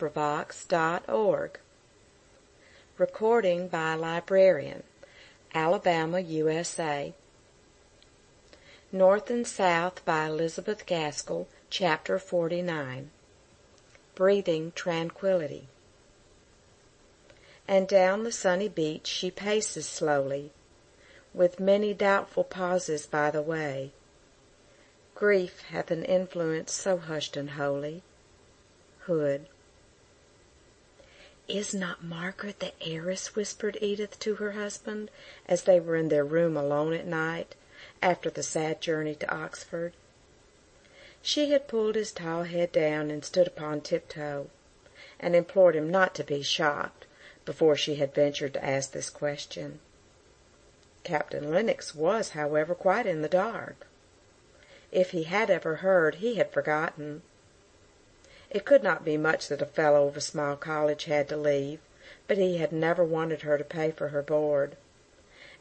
LibriVox.org. Recording by Librarian, Alabama, USA. North and South by Elizabeth Gaskell, Chapter 49. Breathing Tranquility. And down the sunny beach she paces slowly, with many doubtful pauses by the way. Grief hath an influence so hushed and holy. Hood. "Is not Margaret the heiress?" whispered Edith to her husband, as they were in their room alone at night, after the sad journey to Oxford. She had pulled his tall head down and stood upon tiptoe, and implored him not to be shocked, before she had ventured to ask this question. Captain Lennox was, however, quite in the dark. If he had ever heard, he had forgotten. It could not be much that a fellow of a small college had to leave, but he had never wanted her to pay for her board,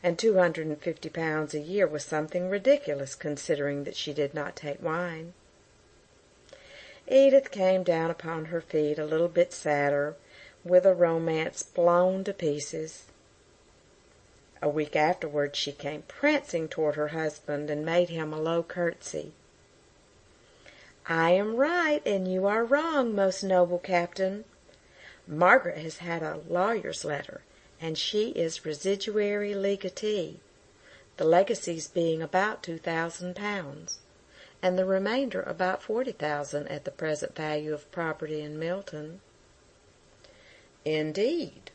and £250 a year was something ridiculous, considering that she did not take wine. Edith came down upon her feet a little bit sadder, with a romance blown to pieces. A week afterwards she came prancing toward her husband and made him a low curtsy. "I am right, and you are wrong, most noble captain. Margaret has had a lawyer's letter, and she is residuary legatee, the legacies being about £2,000, and the remainder about £40,000 at the present value of property in Milton." "Indeed.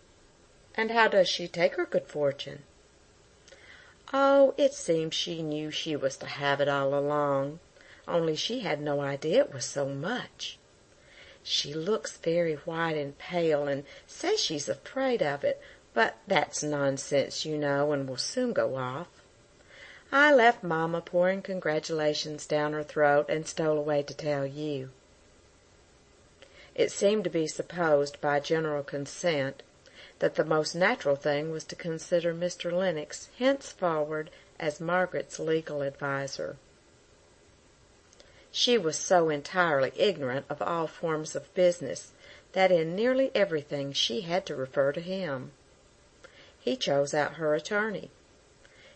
And how does she take her good fortune?" "Oh, it seems she knew she was to have it all along, only she had no idea it was so much. She looks very white and pale, and says she's afraid of it, but that's nonsense, you know, and will soon go off. I left Mamma pouring congratulations down her throat, and stole away to tell you." It seemed to be supposed by general consent that the most natural thing was to consider Mr. Lennox henceforward as Margaret's legal adviser. She was so entirely ignorant of all forms of business that in nearly everything she had to refer to him. He chose out her attorney.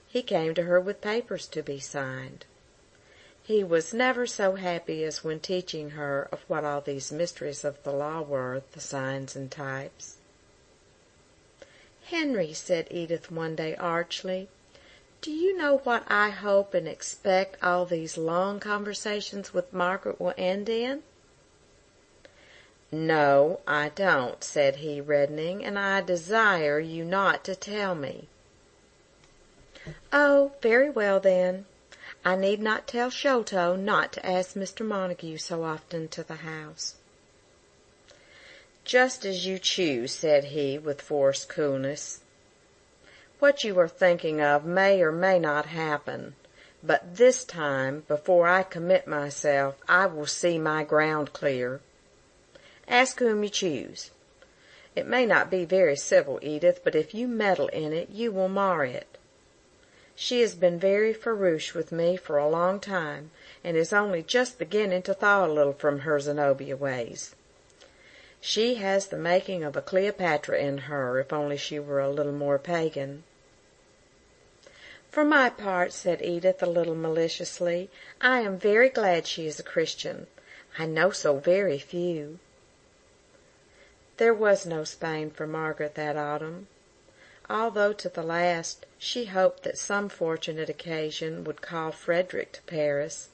He came to her with papers to be signed. He was never so happy as when teaching her of what all these mysteries of the law were, the signs and types. "Henry," said Edith one day archly, "do you know what I hope and expect all these long conversations with Margaret will end in?" "No, I don't," said he, reddening, "and I desire you not to tell me." "Oh, very well, then. I need not tell Sholto not to ask Mr. Montague so often to the house." "Just as you choose," said he, with forced coolness. "What you are thinking of may or may not happen, but this time, before I commit myself, I will see my ground clear. Ask whom you choose. It may not be very civil, Edith, but if you meddle in it, you will mar it. She has been very farouche with me for a long time, and is only just beginning to thaw a little from her Zenobia ways. She has the making of a Cleopatra in her, if only she were a little more pagan." "For my part," said Edith a little maliciously, "I am very glad she is a Christian. I know so very few." There was no Spain for Margaret that autumn, although to the last she hoped that some fortunate occasion would call Frederick to Paris,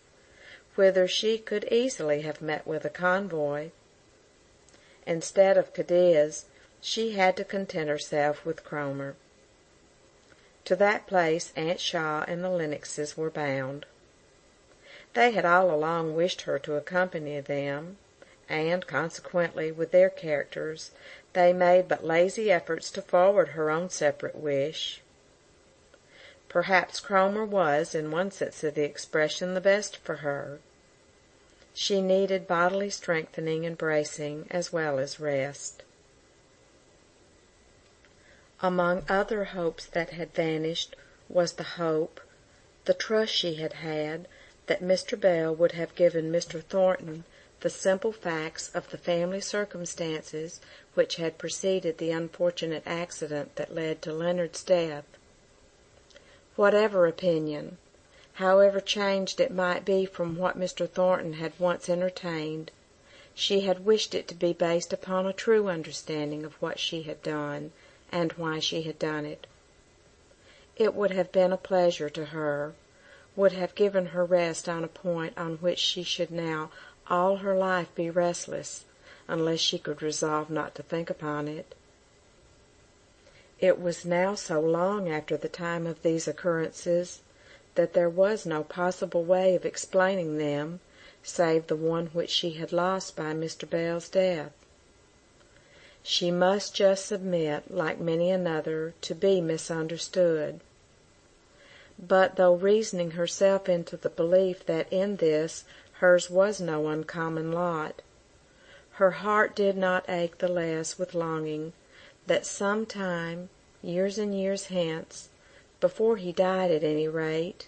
whither she could easily have met with a convoy. Instead of Cadiz, she had to content herself with Cromer. To that place Aunt Shaw and the Lennoxes were bound. They had all along wished her to accompany them, and, consequently, with their characters, they made but lazy efforts to forward her own separate wish. Perhaps Cromer was, in one sense of the expression, the best for her. She needed bodily strengthening and bracing, as well as rest. Among other hopes that had vanished was the hope, the trust she had had, that Mr. Bell would have given Mr. Thornton the simple facts of the family circumstances which had preceded the unfortunate accident that led to Leonard's death. Whatever opinion, however changed it might be from what Mr. Thornton had once entertained, she had wished it to be based upon a true understanding of what she had done, and why she had done it. It would have been a pleasure to her, would have given her rest on a point on which she should now all her life be restless, unless she could resolve not to think upon it. It was now so long after the time of these occurrences that there was no possible way of explaining them, save the one which she had lost by Mr. Bell's death. She must just submit, like many another, to be misunderstood. But though reasoning herself into the belief that in this hers was no uncommon lot, her heart did not ache the less with longing that some time, years and years hence, before he died at any rate,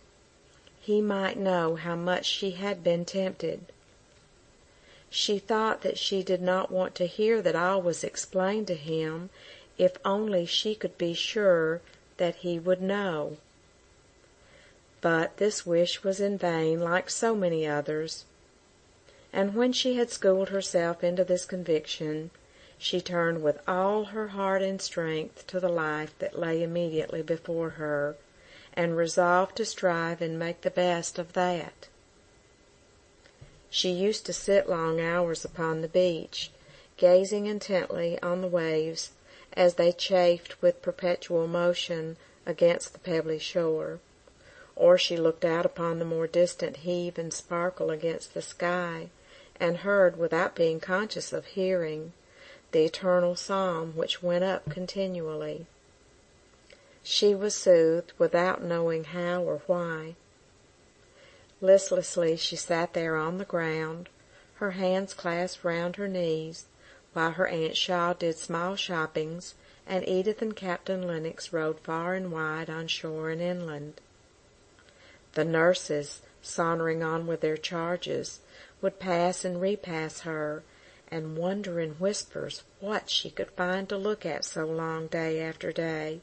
he might know how much she had been tempted. She thought that she did not want to hear that all was explained to him, if only she could be sure that he would know. But this wish was in vain, like so many others, and when she had schooled herself into this conviction, she turned with all her heart and strength to the life that lay immediately before her, and resolved to strive and make the best of that. She used to sit long hours upon the beach, gazing intently on the waves as they chafed with perpetual motion against the pebbly shore, or she looked out upon the more distant heave and sparkle against the sky, and heard, without being conscious of hearing, the eternal psalm which went up continually. She was soothed without knowing how or why. Listlessly she sat there on the ground, her hands clasped round her knees, while her Aunt Shaw did small shoppings, and Edith and Captain Lennox rode far and wide on shore and inland. The nurses, sauntering on with their charges, would pass and repass her, and wonder in whispers what she could find to look at so long day after day.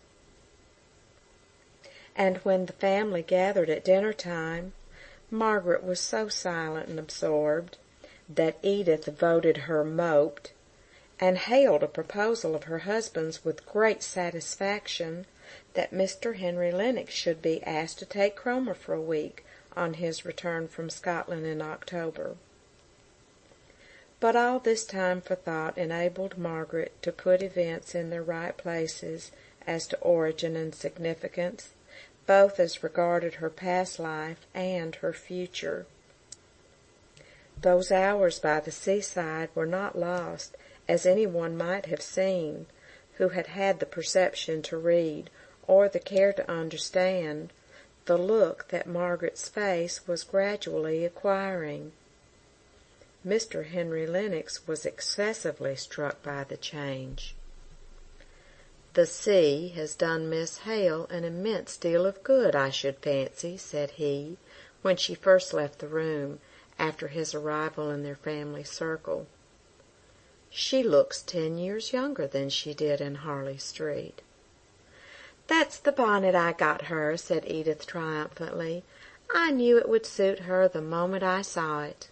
And when the family gathered at dinner-time, Margaret was so silent and absorbed that Edith voted her moped, and hailed a proposal of her husband's with great satisfaction that Mr. Henry Lennox should be asked to take Cromer for a week on his return from Scotland in October. But all this time for thought enabled Margaret to put events in their right places as to origin and significance, both as regarded her past life and her future. Those hours by the seaside were not lost, as any one might have seen, who had had the perception to read, or the care to understand, the look that Margaret's face was gradually acquiring. Mr. Henry Lennox was excessively struck by the change. "The sea has done Miss Hale an immense deal of good, I should fancy," said he, when she first left the room, after his arrival in their family circle. "She looks 10 years younger than she did in Harley Street." "That's the bonnet I got her," said Edith triumphantly. "I knew it would suit her the moment I saw it."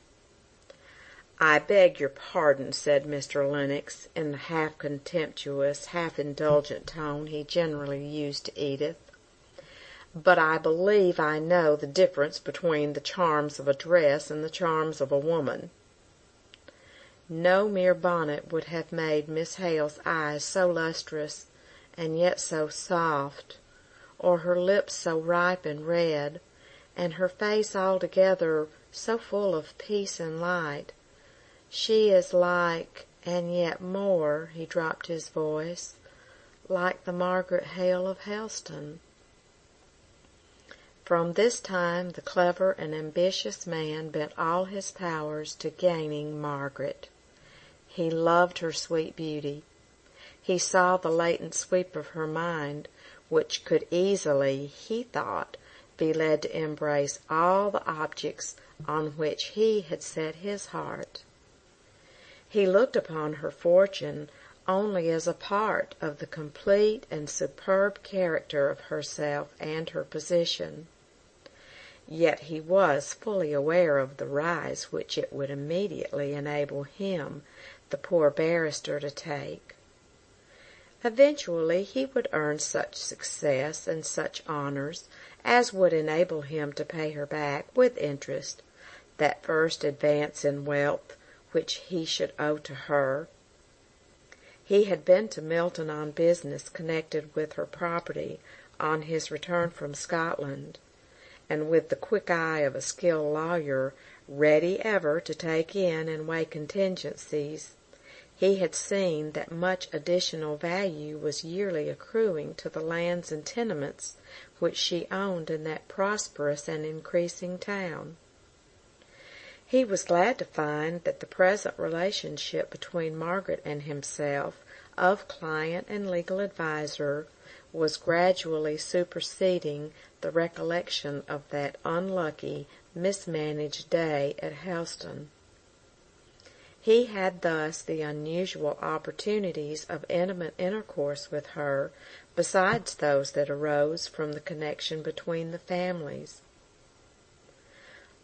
"I beg your pardon," said Mr. Lennox, in the half-contemptuous, half-indulgent tone he generally used to Edith, "but I believe I know the difference between the charms of a dress and the charms of a woman." No mere bonnet would have made Miss Hale's eyes so lustrous, and yet so soft, or her lips so ripe and red, and her face altogether so full of peace and light. She is like, and yet more, he dropped his voice, like the Margaret Hale of Helston. From this time the clever and ambitious man bent all his powers to gaining Margaret. He loved her sweet beauty. He saw the latent sweep of her mind, which could easily, he thought, be led to embrace all the objects on which he had set his heart. He looked upon her fortune only as a part of the complete and superb character of herself and her position. Yet he was fully aware of the rise which it would immediately enable him, the poor barrister, to take. Eventually he would earn such success and such honours as would enable him to pay her back, with interest, that first advance in wealth which he should owe to her. He had been to Milton on business connected with her property on his return from Scotland, and with the quick eye of a skilled lawyer, ready ever to take in and weigh contingencies, he had seen that much additional value was yearly accruing to the lands and tenements which she owned in that prosperous and increasing town. He was glad to find that the present relationship between Margaret and himself, of client and legal adviser, was gradually superseding the recollection of that unlucky, mismanaged day at Helston. He had thus the unusual opportunities of intimate intercourse with her, besides those that arose from the connection between the families.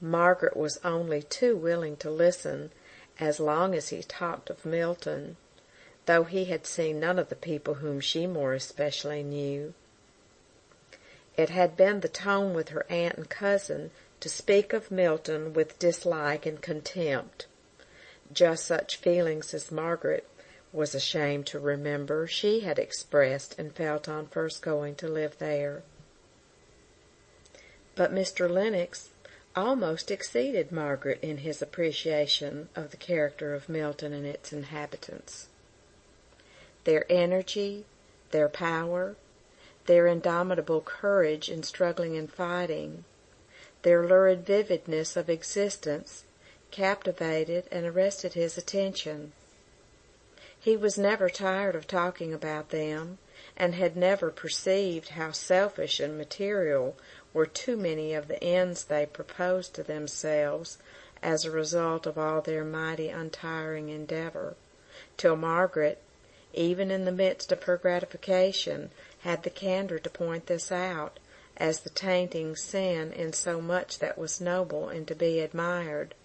Margaret was only too willing to listen as long as he talked of Milton, though he had seen none of the people whom she more especially knew. It had been the tone with her aunt and cousin to speak of Milton with dislike and contempt, just such feelings as Margaret was ashamed to remember she had expressed and felt on first going to live there. But Mr. Lennox almost exceeded Margaret in his appreciation of the character of Milton and its inhabitants. Their energy, their power, their indomitable courage in struggling and fighting, their lurid vividness of existence, captivated and arrested his attention. He was never tired of talking about them, and had never perceived how selfish and material were too many of the ends they proposed to themselves as a result of all their mighty untiring endeavour, till Margaret, even in the midst of her gratification, had the candour to point this out as the tainting sin in so much that was noble and to be admired.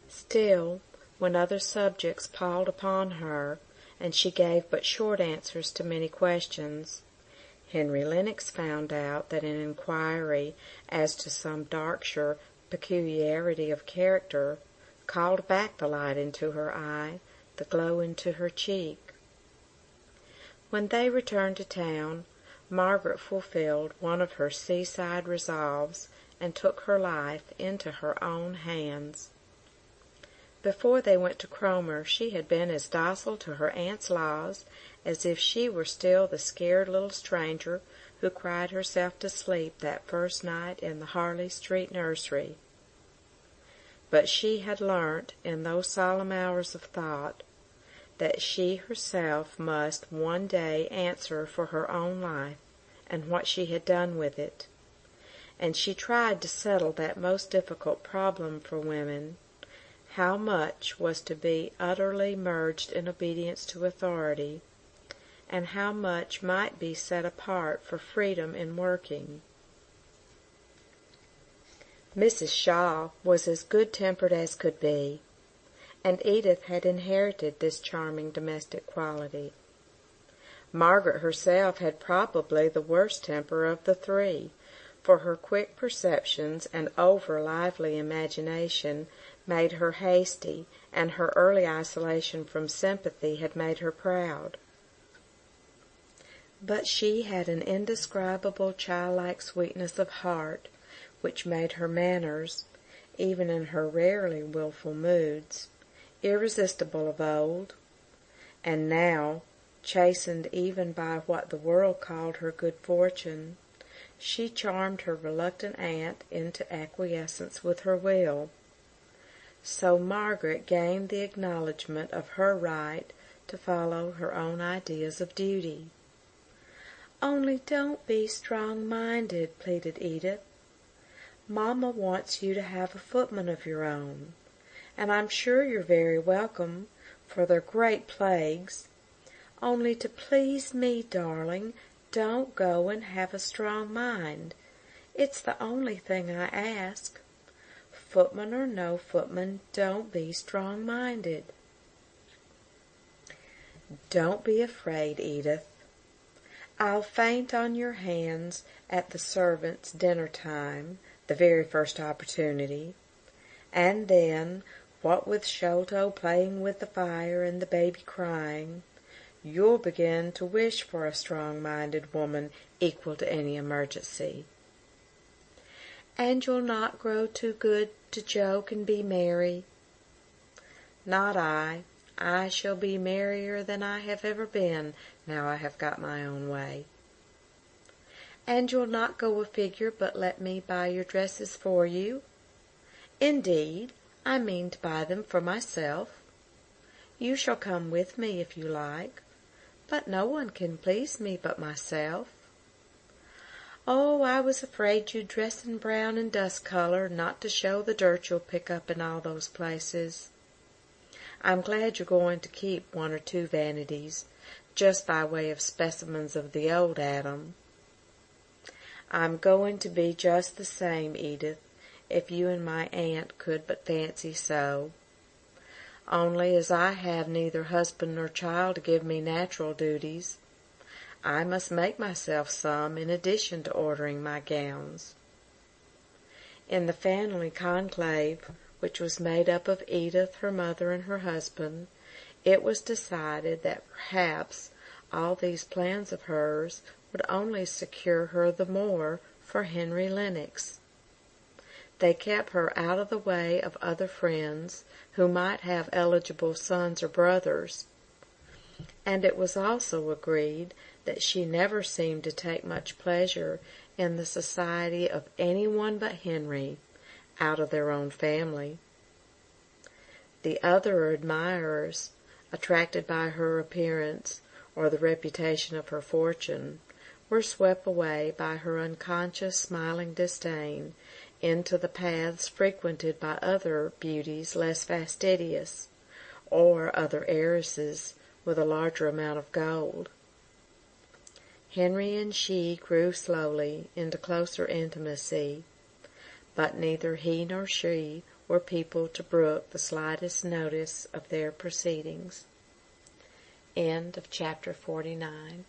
Still, when other subjects palled upon her, and she gave but short answers to many questions, Henry Lennox found out that an inquiry as to some Darkshire peculiarity of character called back the light into her eye, the glow into her cheek. When they returned to town, Margaret fulfilled one of her seaside resolves, and took her life into her own hands. Before they went to Cromer, she had been as docile to her aunt's laws as if she were still the scared little stranger who cried herself to sleep that first night in the Harley Street nursery. But she had learnt, in those solemn hours of thought, that she herself must one day answer for her own life and what she had done with it, and she tried to settle that most difficult problem for women, how much was to be utterly merged in obedience to authority, and how much might be set apart for freedom in working. Mrs. Shaw was as good-tempered as could be, and Edith had inherited this charming domestic quality. Margaret herself had probably the worst temper of the three, for her quick perceptions and over-lively imagination made her hasty, and her early isolation from sympathy had made her proud. But she had an indescribable childlike sweetness of heart, which made her manners, even in her rarely wilful moods, irresistible of old, and now, chastened even by what the world called her good fortune, she charmed her reluctant aunt into acquiescence with her will. So Margaret gained the acknowledgment of her right to follow her own ideas of duty. "Only don't be strong-minded," pleaded Edith. "Mamma wants you to have a footman of your own, and I'm sure you're very welcome, for they're great plagues. Only to please me, darling, don't go and have a strong mind. It's the only thing I ask. Footman or no footman, don't be strong-minded. Don't be afraid, Edith. I'll faint on your hands at the servants' dinner-time, the very first opportunity, and then, what with Sholto playing with the fire and the baby crying, you'll begin to wish for a strong-minded woman equal to any emergency. And you'll not grow too good to joke and be merry. Not I. I shall be merrier than I have ever been, now I have got my own way. And you'll not go a figure, but let me buy your dresses for you? Indeed, I mean to buy them for myself. You shall come with me if you like, but no one can please me but myself. Oh, I was afraid you'd dress in brown and dust color, not to show the dirt you'll pick up in all those places. I'm glad you're going to keep one or two vanities, just by way of specimens of the old Adam. I'm going to be just the same, Edith, if you and my aunt could but fancy so. Only as I have neither husband nor child to give me natural duties, I must make myself some in addition to ordering my gowns. In the family conclave, which was made up of Edith, her mother, and her husband, it was decided that perhaps all these plans of hers would only secure her the more for Henry Lennox. They kept her out of the way of other friends who might have eligible sons or brothers, and it was also agreed that she never seemed to take much pleasure in the society of any one but Henry, out of their own family. The other admirers, attracted by her appearance or the reputation of her fortune, were swept away by her unconscious smiling disdain into the paths frequented by other beauties less fastidious, or other heiresses with a larger amount of gold. Henry and she grew slowly into closer intimacy, but neither he nor she were people to brook the slightest notice of their proceedings. End of chapter 49.